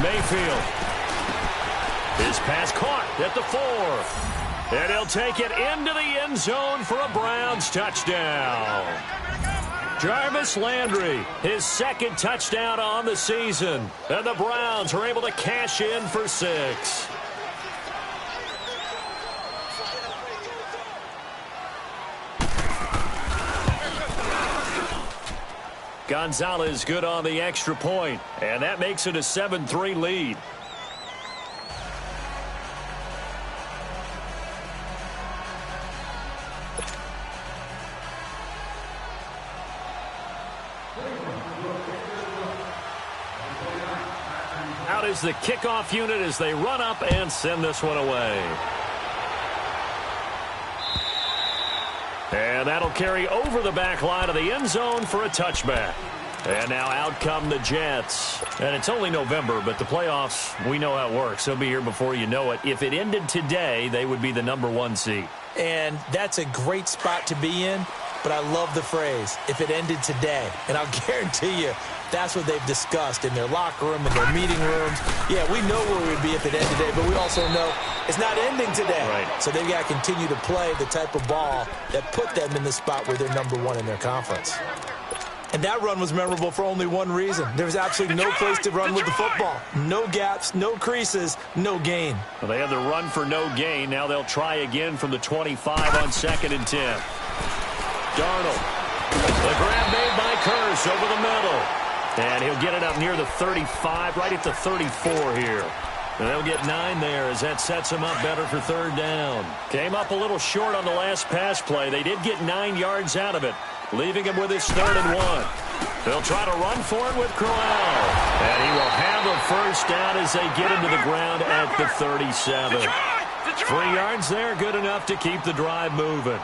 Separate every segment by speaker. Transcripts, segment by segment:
Speaker 1: Mayfield. His pass caught at the 4. And he'll take it into the end zone for a Browns touchdown. Jarvis Landry, his second touchdown on the season. And the Browns are able to cash in for 6. Gonzalez good on the extra point, and that makes it a 7-3 lead. Out is the kickoff unit as they run up and send this one away. And that'll carry over the back line of the end zone for a touchback. And now out come the Jets. And it's only November, but the playoffs, we know how it works. They'll be here before you know it. If it ended today, they would be the #1 seed.
Speaker 2: And that's a great spot to be in, but I love the phrase, if it ended today. And I'll guarantee you, that's what they've discussed in their locker room, in their meeting rooms. Yeah, we know where we'd be if it ended today, but we also know it's not ending today.
Speaker 1: Right.
Speaker 2: So they've got to continue to play the type of ball that put them in the spot where they're #1 in their conference. And that run was memorable for only one reason. There was absolutely no place to run with the football. No gaps, no creases, no gain.
Speaker 1: Well, they had the run for no gain. Now they'll try again from the 25 on 2nd and 10. Darnold. The grab made by Curse over the middle. And he'll get it up near the 35, right at the 34 here. And they'll get 9 there as that sets him up better for 3rd down. Came up a little short on the last pass play. They did get 9 yards out of it, leaving him with his 3rd and 1. They'll try to run for it with Crowell. And he will have a 1st down as they get him to the ground at the 37. 3 yards there, good enough to keep the drive moving.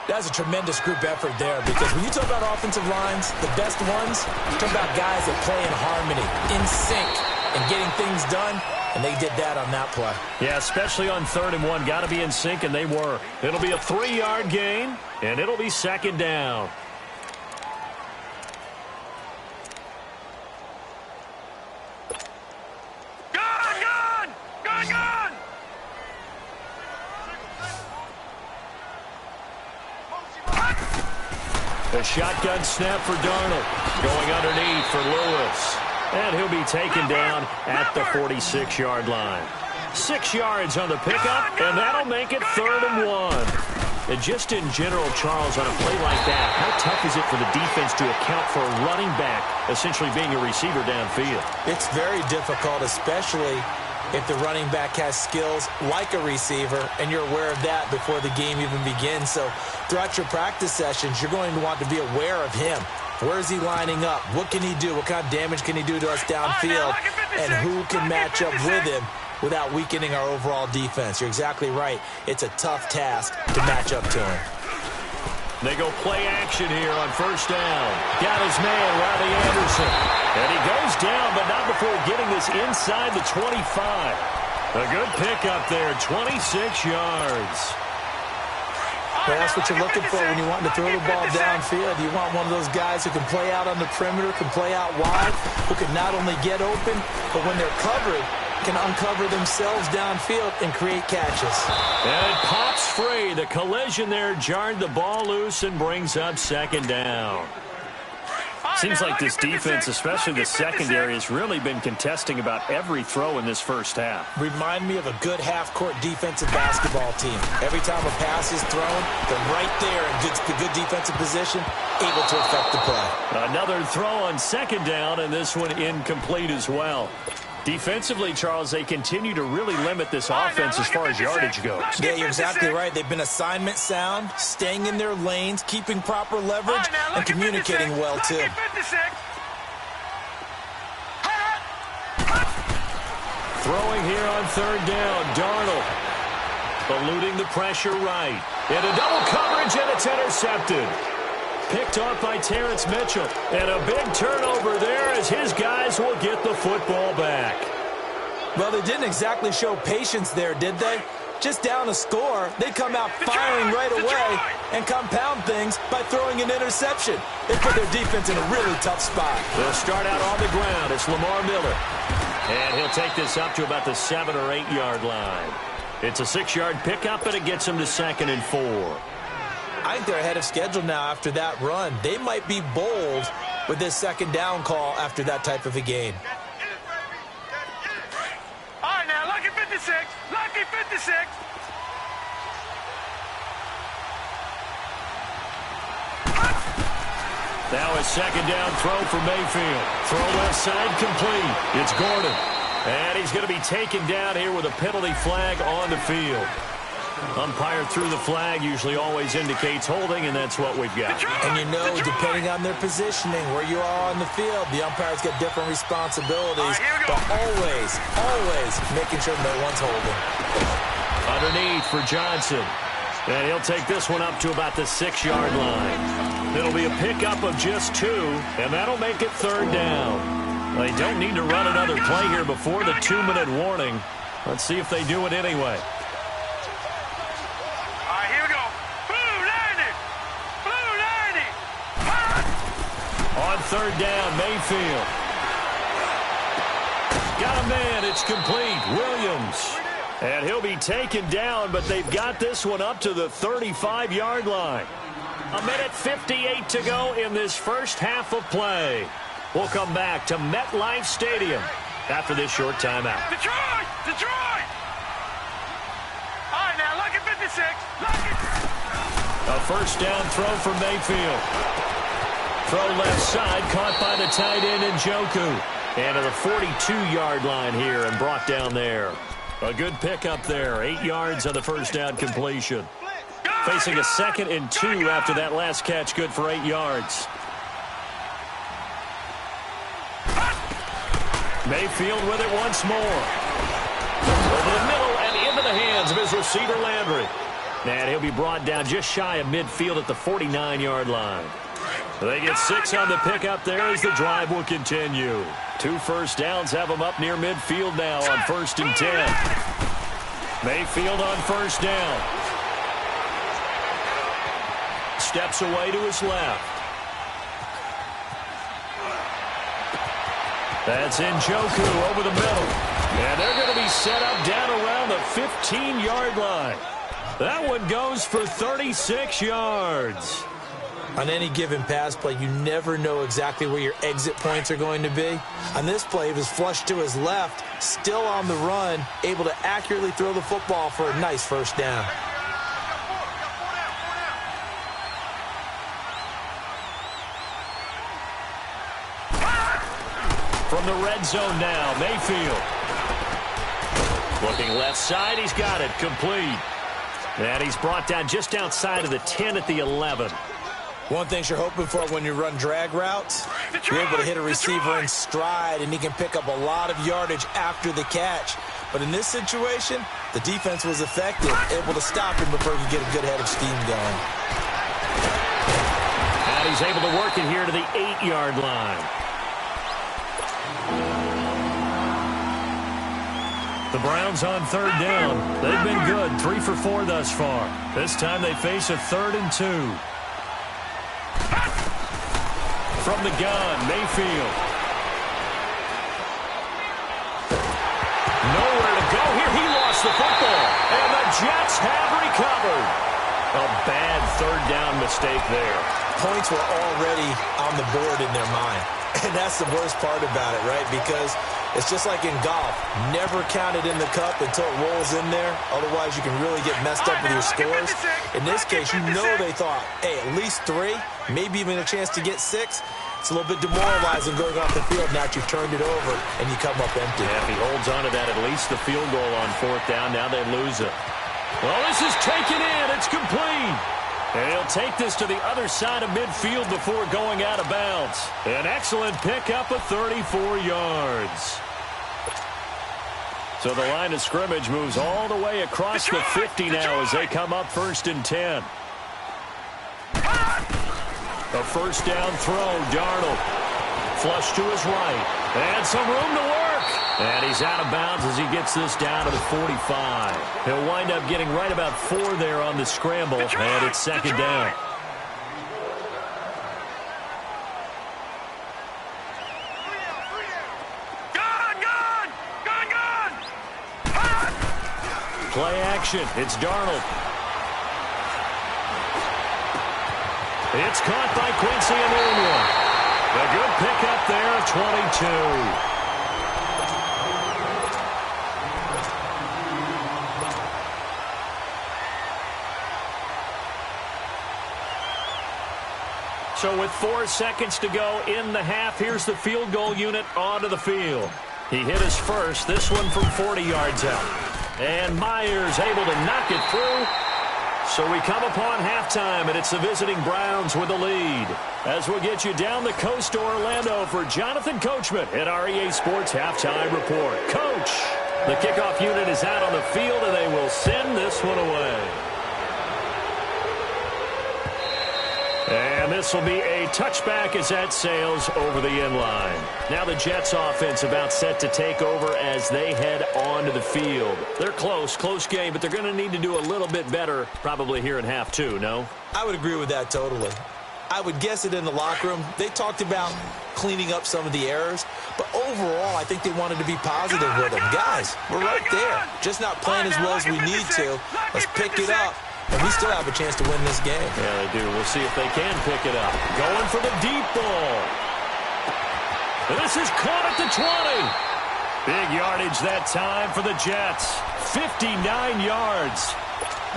Speaker 2: That's a tremendous group effort there, because when you talk about offensive lines, the best ones, you talk about guys that play in harmony, in sync, and getting things done, and they did that on that play.
Speaker 1: Yeah, especially on 3rd and 1. Got to be in sync, and they were. It'll be a 3-yard gain, and it'll be 2nd down. A shotgun snap for Darnold. Going underneath for Lewis. And he'll be taken down at the 46-yard line. 6 yards on the pickup, and that'll make it 3rd and 1. And just in general, Charles, on a play like that, how tough is it for the defense to account for a running back essentially being a receiver downfield?
Speaker 2: It's very difficult, especially if the running back has skills like a receiver, and you're aware of that before the game even begins. So throughout your practice sessions, you're going to want to be aware of him. Where is he lining up? What can he do? What kind of damage can he do to us downfield? And who can match up with him without weakening our overall defense? You're exactly right. It's a tough task to match up to him.
Speaker 1: They go play action here on 1st down. Got his man, Robbie Anderson. And he goes down, but not before getting this inside the 25. A good pickup there, 26 yards.
Speaker 2: Well, that's what you're looking for when you want to throw the ball downfield. You want one of those guys who can play out on the perimeter, can play out wide, who can not only get open, but when they're covered, can uncover themselves downfield and create catches.
Speaker 1: And it pops free. The collision there jarred the ball loose and brings up 2nd down. Seems like this defense, especially the secondary, has really been contesting about every throw in this first half.
Speaker 2: Remind me of a good half-court defensive basketball team. Every time a pass is thrown, they're right there in good defensive position, able to affect the play.
Speaker 1: Another throw on 2nd down, and this one incomplete as well. Defensively, Charles, they continue to really limit this offense as far as yardage goes.
Speaker 2: Yeah, you're exactly right. They've been assignment sound, staying in their lanes, keeping proper leverage, and communicating well, too.
Speaker 1: Throwing here on 3rd down, Darnold. Eluding the pressure right. Into double coverage, and it's intercepted. Picked off by Terrence Mitchell. And a big turnover there as his guys will get the football back.
Speaker 2: Well, they didn't exactly show patience there, did they? Just down a score, they come out firing right away and compound things by throwing an interception. They put their defense in a really tough spot.
Speaker 1: They'll start out on the ground. It's Lamar Miller. And he'll take this up to about the 7 or 8 yard line. It's a 6-yard pickup, and it gets him to 2nd and 4.
Speaker 2: I think they're ahead of schedule now after that run. They might be bold with this 2nd down call after that type of a game.
Speaker 3: All right, now, lucky 56. Lucky 56.
Speaker 1: Now a 2nd down throw for Mayfield. Throw left side complete. It's Gordon. And he's going to be taken down here with a penalty flag on the field. Umpire threw the flag, usually always indicates holding, and that's what we've got.
Speaker 2: And you know, depending on their positioning, where you are on the field, the umpires get different responsibilities. But always making sure no one's holding.
Speaker 1: Underneath for Johnson. And he'll take this one up to about the 6-yard line. It'll be a pickup of just 2, and that'll make it 3rd down. They don't need to run another play here before the 2-minute warning. Let's see if they do it anyway.
Speaker 3: All right, here we go. Blue 90. Blue 90.
Speaker 1: On 3rd down, Mayfield. Got a man. It's complete. Williams. And he'll be taken down, but they've got this one up to the 35-yard line. 1:58 to go in this first half of play. We'll come back to MetLife Stadium after this short timeout.
Speaker 3: Detroit! Detroit! All right, now, lucky 56. Lucky.
Speaker 1: A 1st down throw for Mayfield. Throw left side, caught by the tight end Njoku. And to the 42-yard line here and brought down there. A good pickup there. 8 yards on the 1st down completion. Facing a 2nd and 2 after that last catch, good for 8 yards. Mayfield with it once more. Over the middle and into the hands of his receiver Landry. And he'll be brought down just shy of midfield at the 49-yard line. They get 6 on the pickup there as the drive will continue. 2 first downs have them up near midfield now on 1st and 10. Mayfield on 1st down. Steps away to his left. That's Njoku over the middle. And they're going to be set up down around the 15-yard line. That one goes for 36 yards.
Speaker 2: On any given pass play, you never know exactly where your exit points are going to be. On this play, it was flushed to his left, still on the run, able to accurately throw the football for a nice 1st down.
Speaker 1: From the red zone now, Mayfield. Looking left side, he's got it, complete. And he's brought down just outside of the 10 at the 11.
Speaker 2: One thing you're hoping for when you run drag routes, you're able to hit a receiver in stride, and he can pick up a lot of yardage after the catch. But in this situation, the defense was effective, able to stop him before he could get a good head of steam going.
Speaker 1: And he's able to work it here to the 8-yard line. The Browns on 3rd down. They've been good, 3 for 4 thus far. This time they face a 3rd and 2. From the gun, Mayfield. Nowhere to go here. He lost the football. And the Jets have recovered. A bad 3rd down mistake there.
Speaker 2: Points were already on the board in their mind. And that's the worst part about it, right? Because it's just like in golf. Never count it in the cup until it rolls in there. Otherwise, you can really get messed up with your scores. In this case, you know they thought, hey, at least 3, maybe even a chance to get 6. It's a little bit demoralizing going off the field. Now you've turned it over, and you come up empty.
Speaker 1: Yeah, if he holds on to that, at least the field goal on 4th down. Now they lose it. Well, this is taken in. It's complete. And he'll take this to the other side of midfield before going out of bounds. An excellent pickup of 34 yards. So the line of scrimmage moves all the way across the 50 now as they come up 1st and 10. A 1st down throw, Darnold. Flush to his right. And some room to work. And he's out of bounds as he gets this down to the 45. He'll wind up getting right about 4 there on the scramble. And it's 2nd down. Play action. It's Darnold. It's caught by Quincy Enunwa. A good pickup there of 22. So with 4 seconds to go in the half, here's the field goal unit onto the field. He hit his first, this one from 40 yards out. And Myers able to knock it through. So we come upon halftime, and it's the visiting Browns with the lead. As we'll get you down the coast to Orlando for Jonathan Coachman at our EA Sports Halftime Report. Coach, the kickoff unit is out on the field, and they will send this one away. And this will be a touchback as that sails over the end line. Now the Jets offense about set to take over as they head onto the field. They're close game, but they're going to need to do a little bit better probably here in half two, no?
Speaker 2: I would agree with that totally. I would guess it in the locker room. They talked about cleaning up some of the errors, but overall I think they wanted to be positive with them. Guys, we're right there. Just not playing as well as we need to. Let's pick it up. And we still have a chance to win this game.
Speaker 1: Yeah, they do. We'll see if they can pick it up. Going for the deep ball. This is caught at the 20. Big yardage that time for the Jets. 59 yards.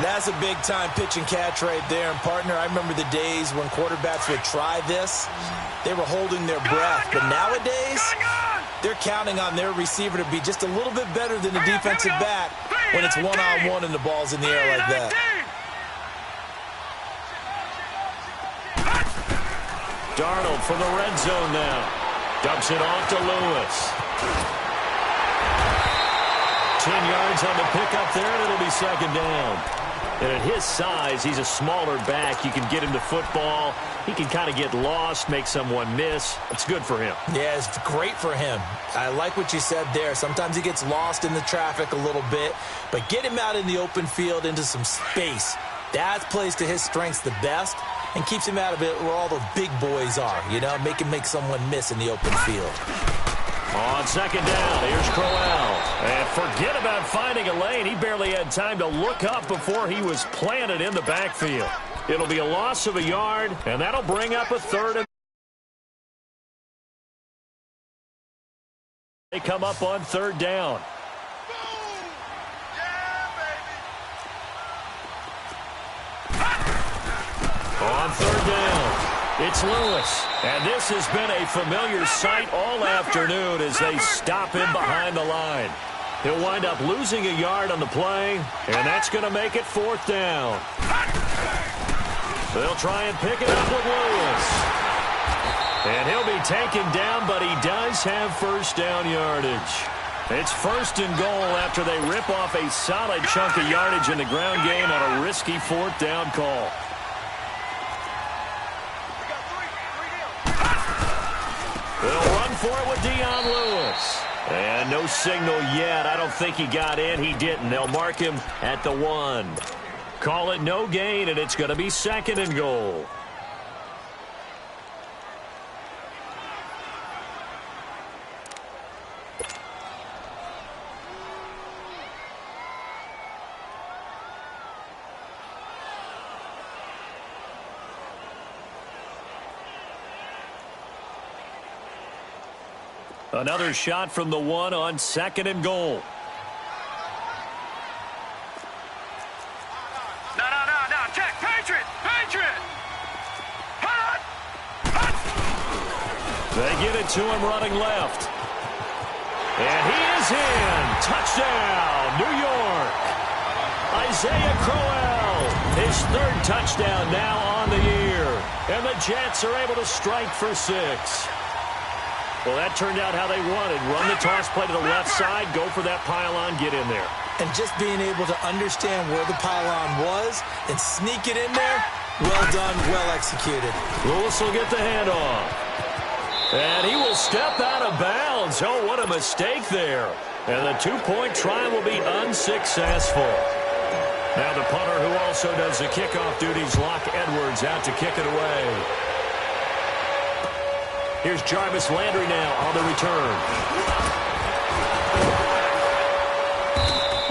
Speaker 2: That's a big-time pitch and catch right there. And, partner, I remember the days when quarterbacks would try this. They were holding their breath. But nowadays, they're counting on their receiver to be just a little bit better than the defensive back when it's one-on-one and the ball's in the air like that.
Speaker 1: Darnold from the red zone now. Dumps it off to Lewis. 10 yards on the pickup there, and it'll be second down. And at his size, he's a smaller back. You can get him the football. He can kind of get lost, make someone miss. It's good for him.
Speaker 2: Yeah, it's great for him. I like what you said there. Sometimes he gets lost in the traffic a little bit, but get him out in the open field into some space. That plays to his strengths the best and keeps him out of it where all those big boys are, you know, make someone miss in the open field.
Speaker 1: On second down, here's Crowell. And forget about finding a lane. He barely had time to look up before he was planted in the backfield. It'll be a loss of a yard, and that'll bring up a third. They come up on third down. On third down, it's Lewis. And this has been a familiar sight all afternoon as they stop him behind the line. He'll wind up losing a yard on the play, and that's going to make it fourth down. They'll try and pick it up with Lewis. And he'll be taken down, but he does have first down yardage. It's first and goal after they rip off a solid chunk of yardage in the ground game on a risky fourth down call. They'll run for it with Dion Lewis. And no signal yet. I don't think he got in. He didn't. They'll mark him at the 1. Call it no gain, and it's going to be second and goal. Another shot from the 1 on second and goal.
Speaker 3: No. Check. Patriot. Hot.
Speaker 1: They give it to him running left. And he is in. Touchdown, New York. Isaiah Crowell, his third touchdown now on the year. And the Jets are able to strike for 6. Well, that turned out how they wanted. Run the toss play to the left side, go for that pylon, get in there.
Speaker 2: And just being able to understand where the pylon was and sneak it in there, well done, well executed.
Speaker 1: Lewis will get the handoff. And he will step out of bounds. Oh, what a mistake there. And the two-point try will be unsuccessful. Now the punter who also does the kickoff duties, Locke Edwards, out to kick it away. Here's Jarvis Landry now on the return.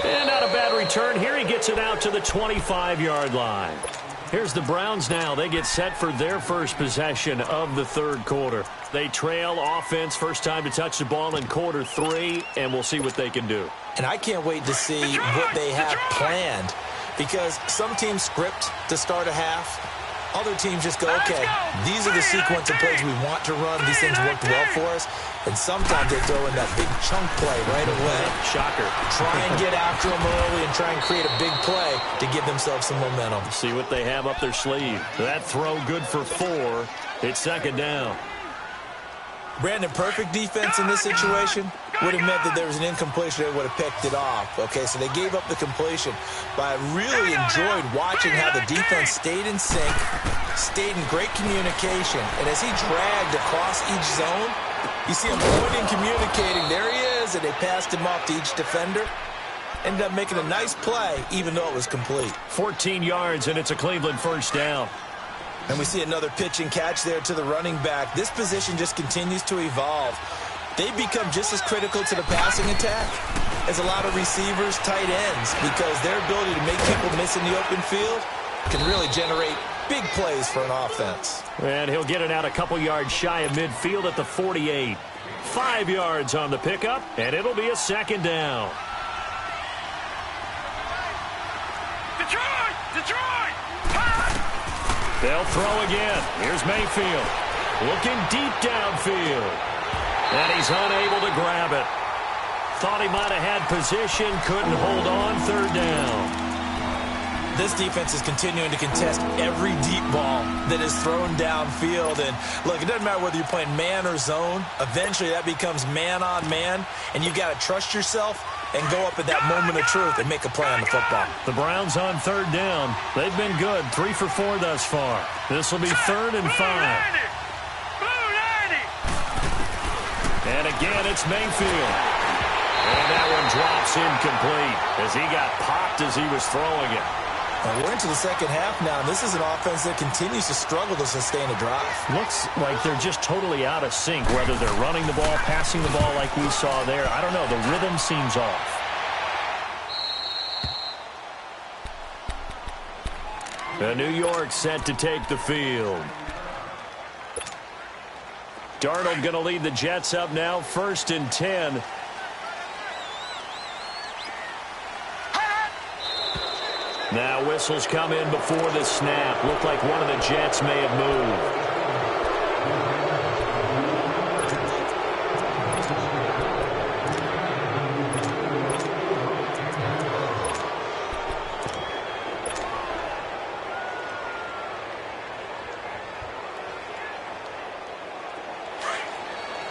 Speaker 1: And not a bad return. return here. He gets it out to the 25-yard line. Here's the Browns now. They get set for their first possession of the third quarter. They trail offense, first time to touch the ball in quarter 3, and we'll see what they can do.
Speaker 2: And I can't wait to see what they have planned, because some teams script to start a half. Other teams just go, okay, these are the sequence of plays we want to run. These things worked well for us. And sometimes they throw in that big chunk play right away.
Speaker 1: Shocker.
Speaker 2: Try and get after them early and try and create a big play to give themselves some momentum.
Speaker 1: See what they have up their sleeve. That throw good for 4. It's second down.
Speaker 2: Brandon, perfect defense in this situation would have meant that there was an incompletion. They would have picked it off. Okay, so they gave up the completion. But I really enjoyed watching how the defense stayed in sync, stayed in great communication. And as he dragged across each zone, you see him pointing, communicating. There he is, and they passed him off to each defender. Ended up making a nice play, even though it was complete.
Speaker 1: 14 yards, and it's a Cleveland first down.
Speaker 2: And we see another pitch and catch there to the running back. This position just continues to evolve. They become just as critical to the passing attack as a lot of receivers, tight ends, because their ability to make people miss in the open field can really generate big plays for an offense.
Speaker 1: And he'll get it out a couple yards shy of midfield at the 48. 5 yards on the pickup, and it'll be a second down.
Speaker 3: Detroit!
Speaker 1: They'll throw again. Here's Mayfield. Looking deep downfield. And he's unable to grab it. Thought he might have had position. Couldn't hold on. Third down.
Speaker 2: This defense is continuing to contest every deep ball that is thrown downfield. And, look, it doesn't matter whether you're playing man or zone. Eventually that becomes man-on-man, and you've got to trust yourself and go up at that moment of truth and make a play on the football.
Speaker 1: The Browns on third down. They've been good. 3 for 4 thus far. This will be 3rd and 5. And again, it's Mayfield. And that one drops incomplete as he got popped as he was throwing it.
Speaker 2: Well, we're into the second half now, and this is an offense that continues to struggle to sustain a drive.
Speaker 1: Looks like they're just totally out of sync, whether they're running the ball, passing the ball like we saw there. I don't know. The rhythm seems off. New York set to take the field. Darnold going to lead the Jets up now, 1st and 10. Now whistles come in before the snap. Looked like one of the Jets may have moved.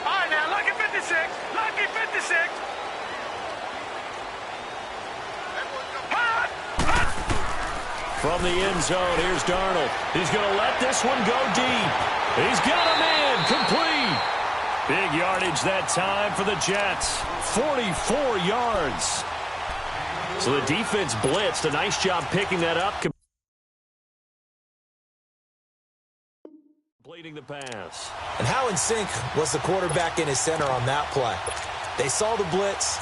Speaker 3: All right, now, lucky 56. Lucky 56.
Speaker 1: From the end zone, here's Darnold. He's going to let this one go deep. He's got a man complete. Big yardage that time for the Jets. 44 yards. So the defense blitzed. A nice job picking that up. Completing the pass.
Speaker 2: And how in sync was the quarterback and his center on that play? They saw the blitz,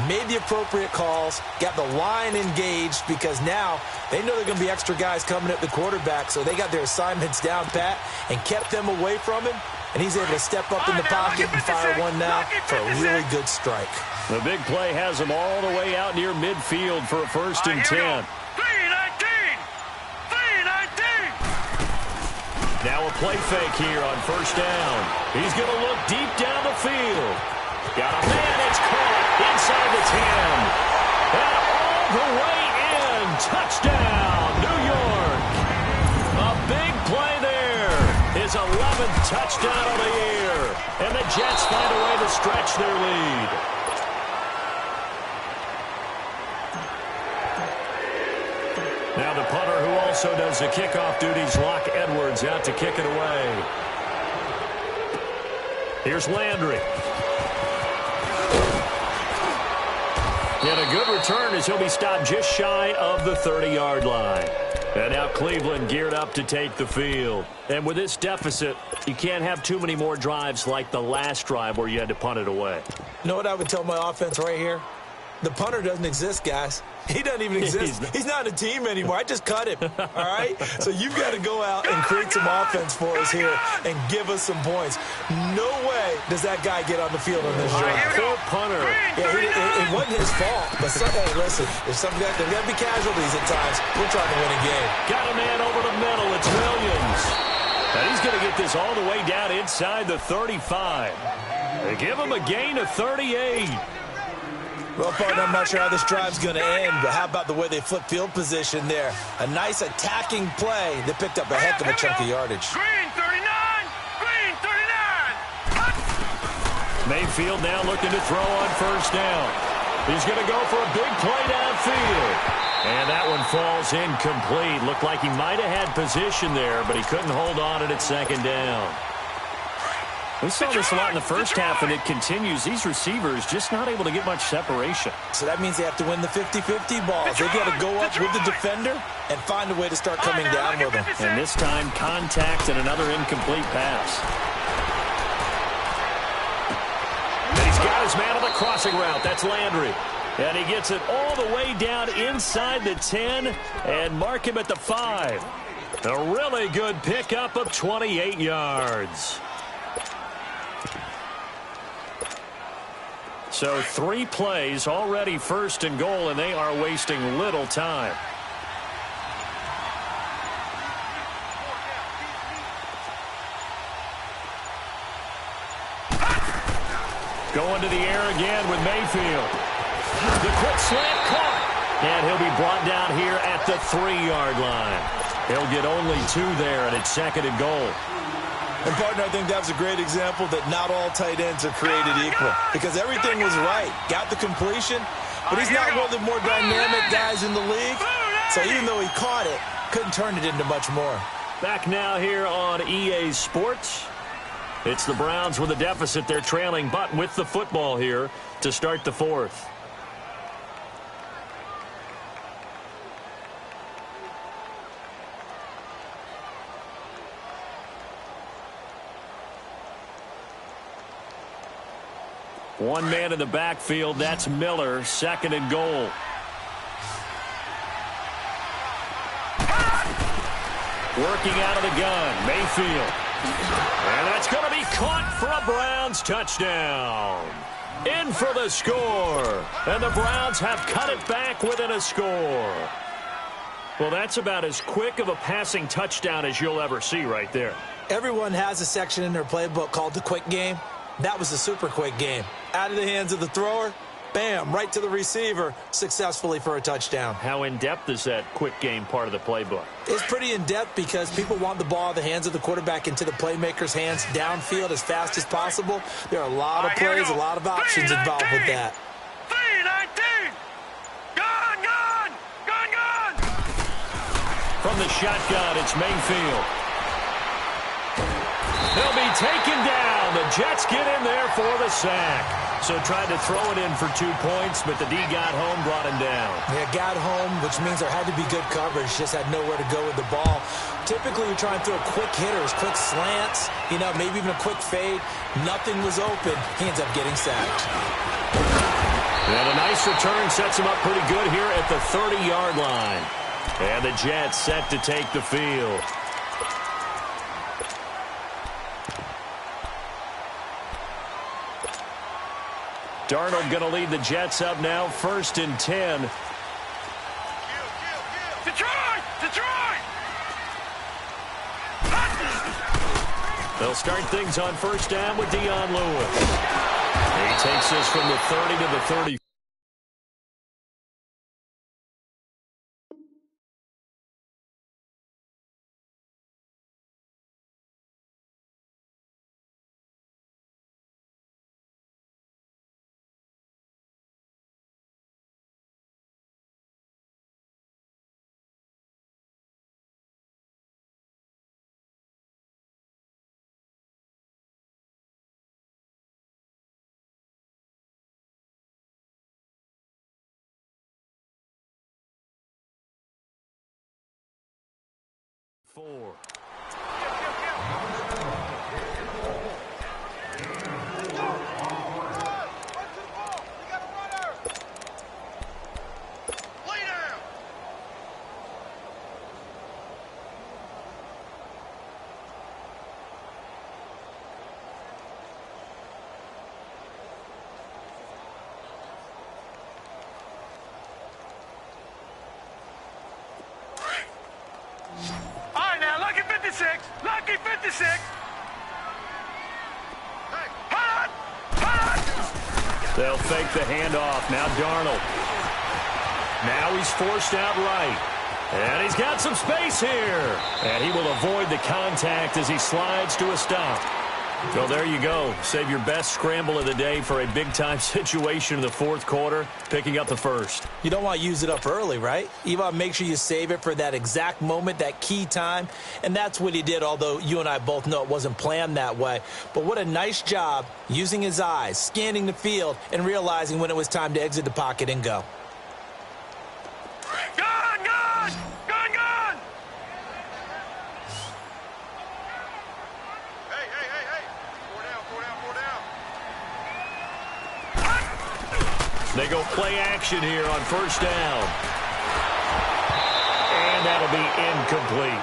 Speaker 2: made the appropriate calls, got the line engaged, because now they know there are going to be extra guys coming at the quarterback, so they got their assignments down pat and kept them away from him, and he's able to step up in the pocket and fire one now for a really good strike.
Speaker 1: The big play has him all the way out near midfield for a 1st and 10.
Speaker 3: 3-19.
Speaker 1: Now a play fake here on 1st down. He's going to look deep down the field. Got a man, it's caught inside the 10. And all the way in. Touchdown, New York. A big play there. His 11th touchdown of the year. And the Jets find a way to stretch their lead. Now the punter, who also does the kickoff duties, Locke Edwards, out to kick it away. Here's Landry. And a good return as he'll be stopped just shy of the 30-yard line. And now Cleveland geared up to take the field. And with this deficit, you can't have too many more drives like the last drive where you had to punt it away.
Speaker 2: You know what I would tell my offense right here? The punter doesn't exist, guys. He doesn't even exist. He's not a team anymore. I just cut him, all right? So you've got to go out and create some offense for us here and give us some points. No way does that guy get on the field on this drive.
Speaker 1: Poor punter.
Speaker 2: Yeah, it wasn't his fault. But hey, listen, there's got to be casualties at times. We're trying to win a game.
Speaker 1: Got a man over the middle. It's Williams. And he's going to get this all the way down inside the 35. They give him a gain of 38.
Speaker 2: Well, partner, I'm not sure how this drive's going to end, but how about the way they flip field position there? A nice attacking play that picked up a heck of a chunk of yardage.
Speaker 3: Green 39! Green 39!
Speaker 1: Mayfield now looking to throw on first down. He's going to go for a big play downfield. And that one falls incomplete. Looked like he might have had position there, but he couldn't hold on at second down. We saw this a lot in the first half, and it continues. These receivers just not able to get much separation.
Speaker 2: So that means they have to win the 50-50 balls. They've got to go up with the defender and find a way to start coming down with them.
Speaker 1: And this time, contact and another incomplete pass. And he's got his man on the crossing route. That's Landry. And he gets it all the way down inside the 10 and mark him at the 5. A really good pickup of 28 yards. So 3 plays, already first and goal, and they are wasting little time. Going to the air again with Mayfield. The quick slant caught, and he'll be brought down here at the 3-yard line. He'll get only 2 there, and it's second and goal.
Speaker 2: And, partner, I think that was a great example that not all tight ends are created equal because everything was right. Got the completion, but he's not one of the more dynamic guys in the league. So even though he caught it, couldn't turn it into much more.
Speaker 1: Back now here on EA Sports. It's the Browns with a deficit. They're trailing, but with the football here to start the 4th. One man in the backfield, that's Miller, second and goal. Working out of the gun, Mayfield. And that's going to be caught for a Browns touchdown. In for the score. And the Browns have cut it back within a score. Well, that's about as quick of a passing touchdown as you'll ever see right there.
Speaker 2: Everyone has a section in their playbook called the quick game. That was a super quick game. Out of the hands of the thrower, bam, right to the receiver, successfully for a touchdown.
Speaker 1: How in-depth is that quick game part of the playbook?
Speaker 2: It's pretty in-depth because people want the ball in the hands of the quarterback into the playmaker's hands downfield as fast as possible. There are a lot of plays, a lot of options involved with that.
Speaker 3: 3-19! Gone, gone! Gone, gone!
Speaker 1: From the shotgun, it's Mayfield. They'll be taken down. The Jets get in there for the sack. So tried to throw it in for 2 points, but the D got home, brought him down.
Speaker 2: Yeah, got home, which means there had to be good coverage. Just had nowhere to go with the ball. Typically, you're trying to throw quick hitters, quick slants, maybe even a quick fade. Nothing was open. He ends up getting sacked.
Speaker 1: And a nice return sets him up pretty good here at the 30-yard line. And the Jets set to take the field. Darnold going to lead the Jets up now, 1st and 10.
Speaker 3: Detroit! Detroit!
Speaker 1: They'll start things on first down with Dion Lewis. He takes this from the 30 to the 30. Four.
Speaker 3: 56. Lucky 56. Hot! Hot!
Speaker 1: They'll fake the handoff. Now Darnold. Now he's forced out right. And he's got some space here. And he will avoid the contact as he slides to a stop. Well, there you go. Save your best scramble of the day for a big-time situation in the fourth quarter, picking up the first.
Speaker 2: You don't want to use it up early, right? You want to make sure you save it for that exact moment, that key time. And that's what he did, although you and I both know it wasn't planned that way. But what a nice job using his eyes, scanning the field, and realizing when it was time to exit the pocket and go.
Speaker 3: Gone! Gone! Gone! Gone! Hey! Four down.
Speaker 1: They go play action here on first down. And that'll be incomplete.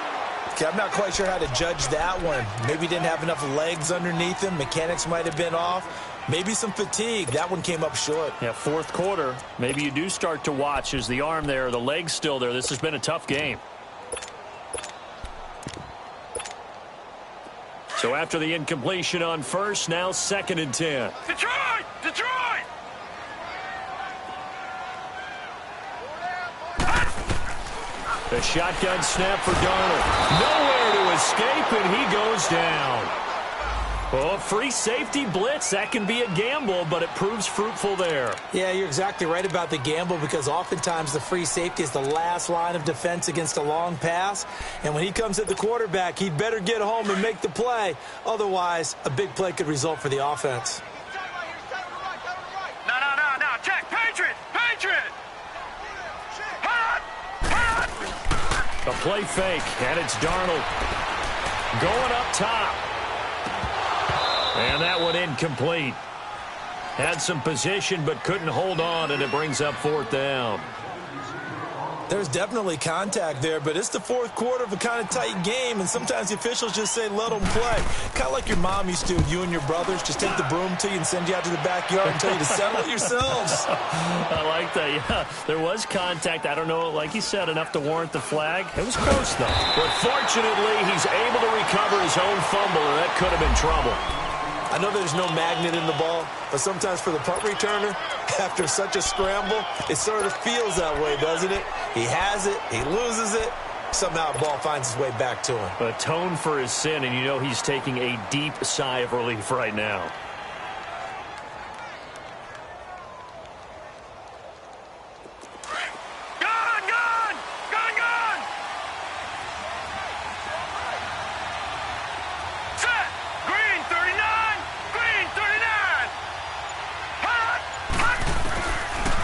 Speaker 2: Okay, I'm not quite sure how to judge that one. Maybe he didn't have enough legs underneath him. Mechanics might have been off. Maybe some fatigue. That one came up short.
Speaker 1: Yeah, fourth quarter. Maybe you do start to watch. Is the arm there, the leg's still there? This has been a tough game. So after the incompletion on first, now 2nd and 10.
Speaker 3: Detroit! Detroit!
Speaker 1: The shotgun snap for Darnold. Nowhere to escape, and he goes down. Well, free safety blitz, that can be a gamble, but it proves fruitful there.
Speaker 2: Yeah, you're exactly right about the gamble because oftentimes the free safety is the last line of defense against a long pass. And when he comes at the quarterback, he'd better get home and make the play. Otherwise, a big play could result for the offense.
Speaker 3: No. Check. Patriot! Patriot! Hot! Hot!
Speaker 1: A play fake, and it's Darnold going up top. And that one incomplete. Had some position but couldn't hold on, and it brings up 4th down.
Speaker 2: There's definitely contact there, but it's the fourth quarter of a kind of tight game, and sometimes the officials just say let them play. Kind of like your mom used to with you and your brothers. Just take the broom to you and send you out to the backyard and tell you to settle it yourselves.
Speaker 1: I like that, yeah. There was contact. I don't know, like you said, enough to warrant the flag. It was close, though. But fortunately, he's able to recover his own fumble, or that could have been trouble.
Speaker 2: I know there's no magnet in the ball, but sometimes for the punt returner, after such a scramble, it sort of feels that way, doesn't it? He has it, he loses it, somehow the ball finds its way back to him.
Speaker 1: Atone for his sin, and you know he's taking a deep sigh of relief right now.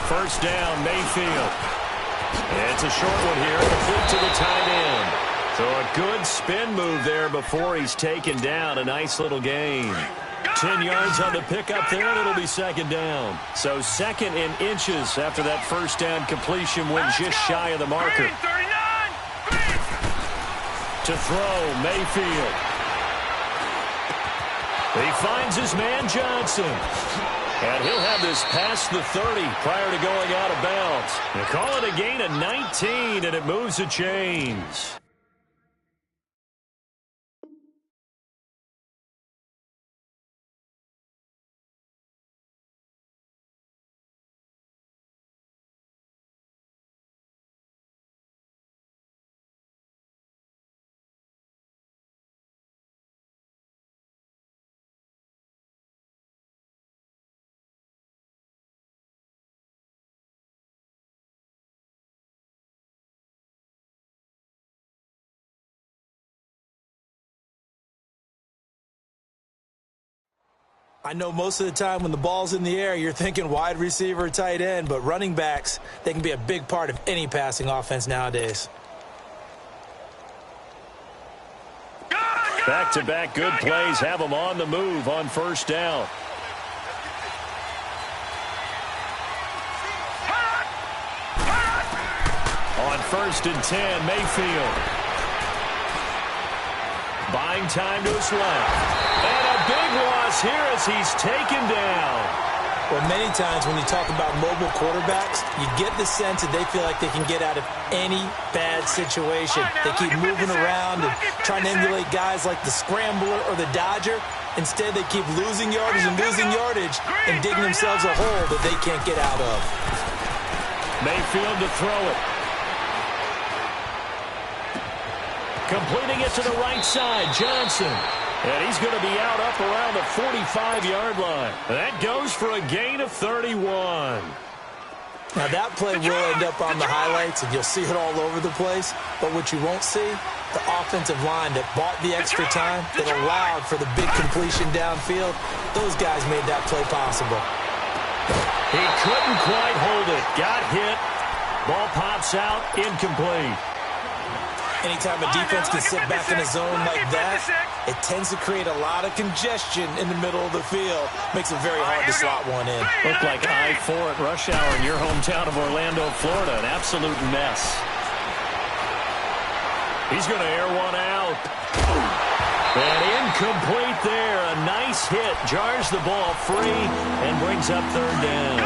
Speaker 1: First down, Mayfield. It's a short one here, complete to the tight end. So a good spin move there before he's taken down. A nice little gain. 10 yards on the pickup there, and it'll be 2nd down. So 2nd in inches after that first down completion went just shy of the marker. To throw, Mayfield. He finds his man Johnson. And he'll have this past the 30 prior to going out of bounds. They call it a gain of 19, and it moves the chains.
Speaker 2: I know most of the time when the ball's in the air, you're thinking wide receiver, tight end, but running backs, they can be a big part of any passing offense nowadays.
Speaker 1: Back-to-back good plays have them on the move on first down. On 1st and 10, Mayfield. Buying time to his left. And a big loss here as he's taken down.
Speaker 2: Well, many times when you talk about mobile quarterbacks, you get the sense that they feel like they can get out of any bad situation. They keep moving around and trying to emulate guys like the Scrambler or the Dodger. Instead, they keep losing yardage and digging themselves a hole that they can't get out of.
Speaker 1: Mayfield to throw it. Completing it to the right side, Johnson. And he's going to be out up around the 45-yard line. That goes for a gain of 31.
Speaker 2: Now, that play will end up on the highlights, and you'll see it all over the place. But what you won't see, the offensive line that bought the extra time, that allowed for the big completion downfield, those guys made that play possible.
Speaker 1: He couldn't quite hold it. Got hit. Ball pops out. Incomplete.
Speaker 2: Anytime a defense can sit back in a zone like that, it tends to create a lot of congestion in the middle of the field. Makes it very hard to slot one in.
Speaker 1: Looked like I-4 at rush hour in your hometown of Orlando, Florida. An absolute mess. He's going to air one out. And incomplete there. A nice hit. Jars the ball free and brings up third down.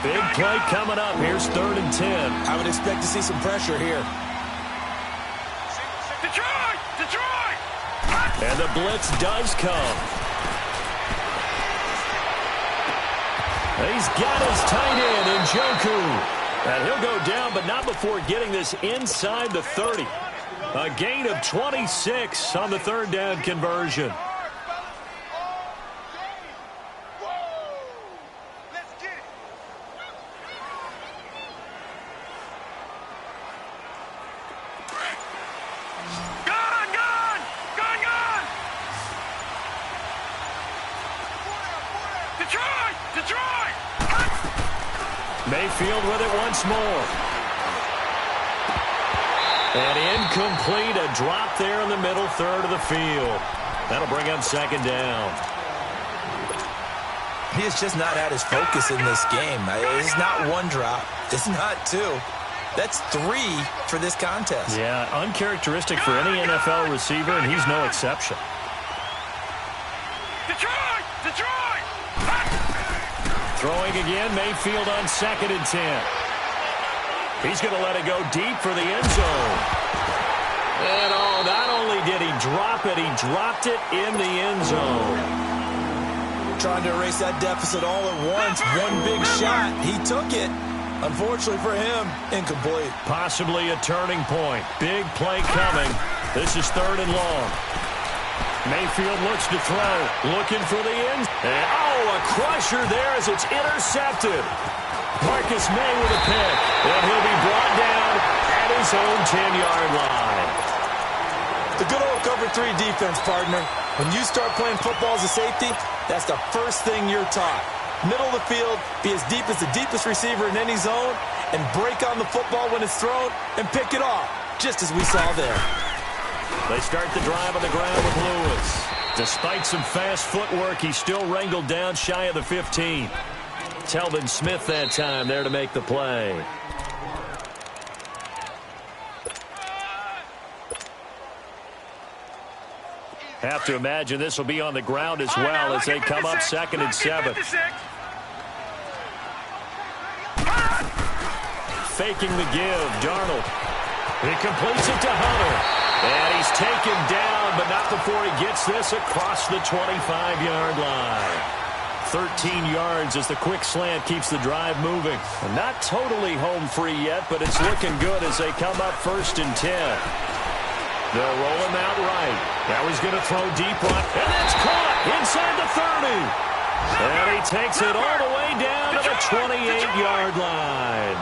Speaker 1: Big play coming up. Here's 3rd and 10.
Speaker 2: I would expect to see some pressure here.
Speaker 3: Detroit!
Speaker 1: And the blitz does come. He's got his tight end, Njoku. And he'll go down, but not before getting this inside the 30. A gain of 26 on the 3rd down conversion. Mayfield with it once more. And incomplete, a drop there in the middle third of the field. That'll bring up 2nd down.
Speaker 2: He has just not had his focus in this game. It's not one drop. It's not two. That's 3 for this contest.
Speaker 1: Yeah, uncharacteristic for any NFL receiver, and he's no exception.
Speaker 3: Detroit!
Speaker 1: Throwing again, Mayfield on 2nd and 10. He's going to let it go deep for the end zone. And not only did he drop it, he dropped it in the end zone.
Speaker 2: Trying to erase that deficit all at once. One big shot. He took it. Unfortunately for him, incomplete.
Speaker 1: Possibly a turning point. Big play coming. This is 3rd and long. Mayfield looks to throw, looking for the end. And, a crusher there as it's intercepted. Marcus May with a pick. And he'll be brought down at his own 10-yard line.
Speaker 2: The good old cover 3 defense, partner. When you start playing football as a safety, that's the first thing you're taught. Middle of the field, be as deep as the deepest receiver in any zone, and break on the football when it's thrown and pick it off, just as we saw there.
Speaker 1: They start the drive on the ground with Lewis. Despite some fast footwork, he's still wrangled down shy of the 15. Telvin Smith that time there to make the play. Have to imagine this will be on the ground as well as they come up 2nd and 7. Faking the give, Darnold. He completes it to Hunter. And he's taken down, but not before he gets this across the 25-yard line. 13 yards as the quick slant keeps the drive moving. And not totally home free yet, but it's looking good as they come up 1st and 10. They'll roll him out right. Now he's going to throw deep one, and that's caught inside the 30. And he takes it all the way down to the 28-yard line.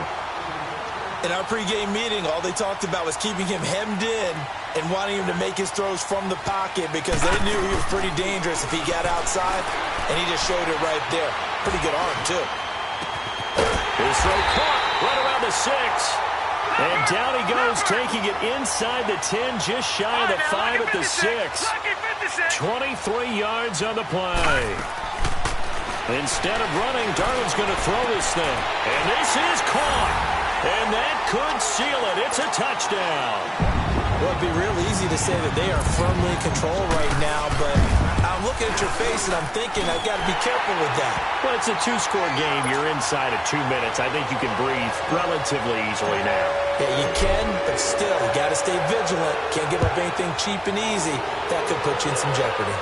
Speaker 2: In our pregame meeting, all they talked about was keeping him hemmed in and wanting him to make his throws from the pocket because they knew he was pretty dangerous if he got outside, and he just showed it right there. Pretty good arm, too.
Speaker 1: His throw caught right around the 6. And down he goes, taking it inside the 10, just shy of the 5 at the 6. 23 yards on the play. Instead of running, Darnold's going to throw this thing. And this is caught. And that could seal it. It's a touchdown.
Speaker 2: Well, it'd be real easy to say that they are firmly in control right now, but I'm looking looking at your face, and I'm thinking I've got to be careful with that.
Speaker 1: Well, it's a two-score game. You're inside of 2 minutes. I think you can breathe relatively easily now.
Speaker 2: Yeah, you can, but still, you got to stay vigilant. Can't give up anything cheap and easy. That could put you in some jeopardy.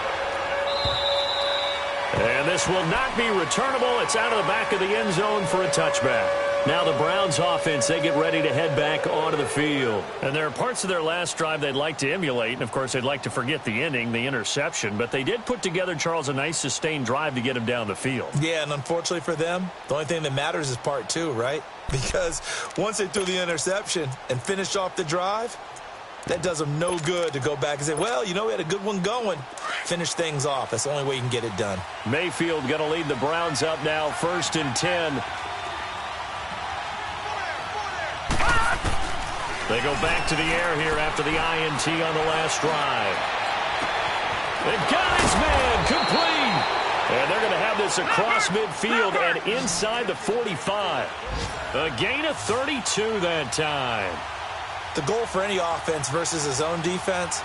Speaker 1: And this will not be returnable. It's out of the back of the end zone for a touchback. Now the Browns offense, they get ready to head back onto the field. And there are parts of their last drive they'd like to emulate. And, of course, they'd like to forget the ending, the interception. But they did put together, Charles, a nice sustained drive to get him down the field.
Speaker 2: Yeah, and unfortunately for them, the only thing that matters is part two, right? Because once they threw the interception and finished off the drive, that does them no good to go back and say, well, you know, we had a good one going. Finish things off. That's the only way you can get it done.
Speaker 1: Mayfield going to lead the Browns up now, 1st and 10. They go back to the air here after the INT on the last drive. They've got his man complete. And they're going to have this across midfield and inside the 45. A gain of 32 that time.
Speaker 2: The goal for any offense versus a zone defense,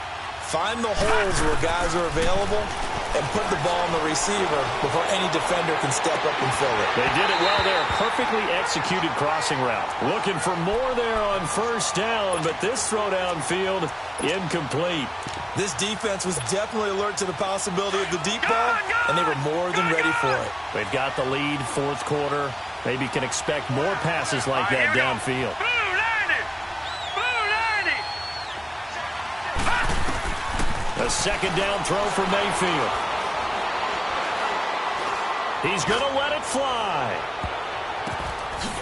Speaker 2: find the holes where guys are available and put the ball on the receiver before any defender can step up and fill it.
Speaker 1: They did it well there. Perfectly executed crossing route. Looking for more there on 1st down, but this throw downfield incomplete.
Speaker 2: This defense was definitely alert to the possibility of the deep ball, and they were more than ready for it.
Speaker 1: They've got the lead, 4th quarter. Maybe can expect more passes like that downfield. A 2nd down throw for Mayfield. He's going to let it fly.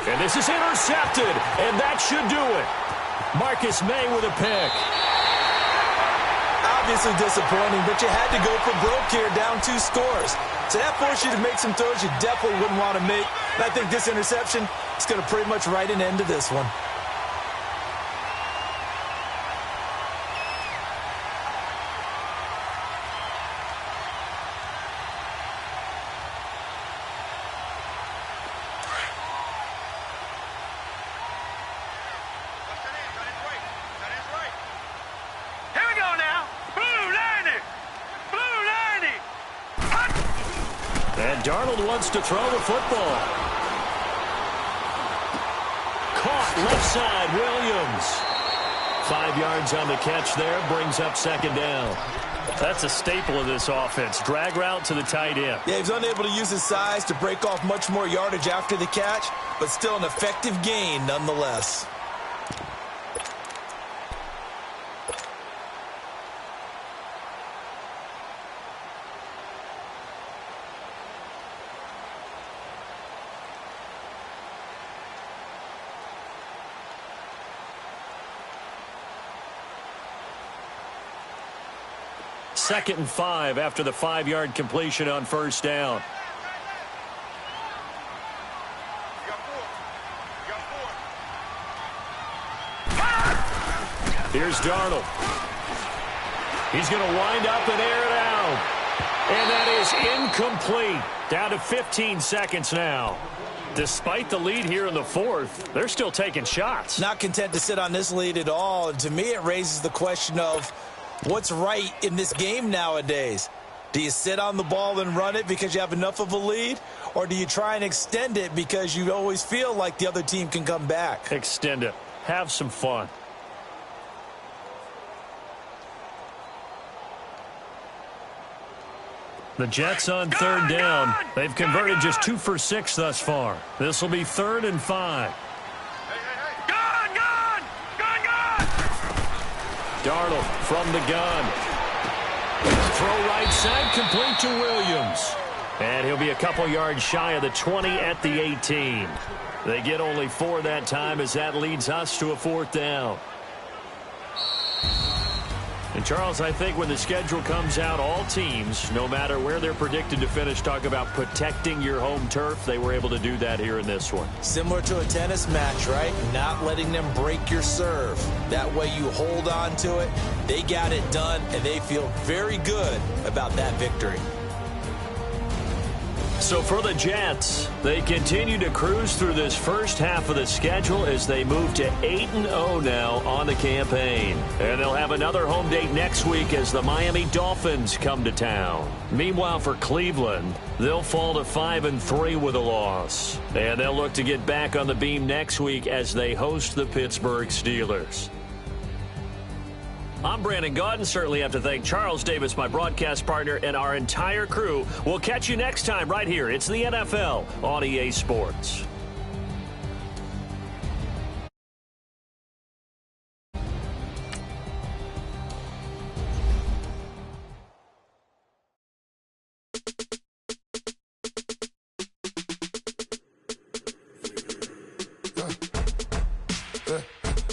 Speaker 1: And this is intercepted, and that should do it. Marcus May with a pick.
Speaker 2: Obviously disappointing, but you had to go for broke here, down 2 scores. So that forced you to make some throws you definitely wouldn't want to make. And I think this interception is going to pretty much write an end to this one.
Speaker 1: Darnold wants to throw the football. Caught left side, Williams. 5 yards on the catch there, brings up 2nd down. That's a staple of this offense. Drag route to the tight end.
Speaker 2: Yeah, he's unable to use his size to break off much more yardage after the catch, but still an effective gain nonetheless.
Speaker 1: Second and 5 after the 5-yard completion on 1st down. Here's Darnold. He's going to wind up and air it out. And that is incomplete. Down to 15 seconds now. Despite the lead here in the 4th, they're still taking shots.
Speaker 2: Not content to sit on this lead at all. And to me, it raises the question of what's right in this game nowadays? Do you sit on the ball and run it because you have enough of a lead? Or do you try and extend it because you always feel like the other team can come back?
Speaker 1: Extend it. Have some fun. The Jets on 3rd down. They've converted just 2 for 6 thus far. This will be 3rd and 5. Darnold from the gun. Throw right side, complete to Williams. And he'll be a couple yards shy of the 20 at the 18. They get only 4 that time as that leads us to a 4th down. And, Charles, I think when the schedule comes out, all teams, no matter where they're predicted to finish, talk about protecting your home turf. They were able to do that here in this one.
Speaker 2: Similar to a tennis match, right? Not letting them break your serve. That way you hold on to it. They got it done, and they feel very good about that victory.
Speaker 1: So for the Jets, they continue to cruise through this first half of the schedule as they move to 8-0 now on the campaign. And they'll have another home date next week as the Miami Dolphins come to town. Meanwhile, for Cleveland, they'll fall to 5-3 with a loss. And they'll look to get back on the beam next week as they host the Pittsburgh Steelers. I'm Brandon Gaudin. Certainly have to thank Charles Davis, my broadcast partner, and our entire crew. We'll catch you next time right here. It's the NFL on EA Sports.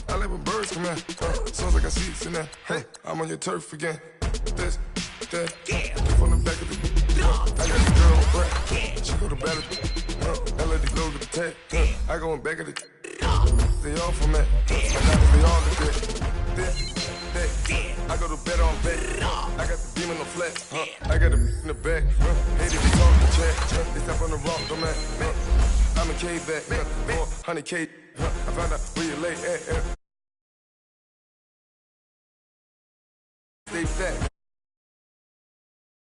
Speaker 4: I like when birds come out. Sounds like I see it in there. I'm on your turf again. This, that, from the back of the. I got this girl on crack. She go to battle. I let it go to the tag. I go in back of the. They all from that. They all the that. I go to bed on bed. I got the demon on flat. I got a in the back. Hated to talk the chat. They step on the rock, man. I'm a cave back. 400K. I found out where you lay at.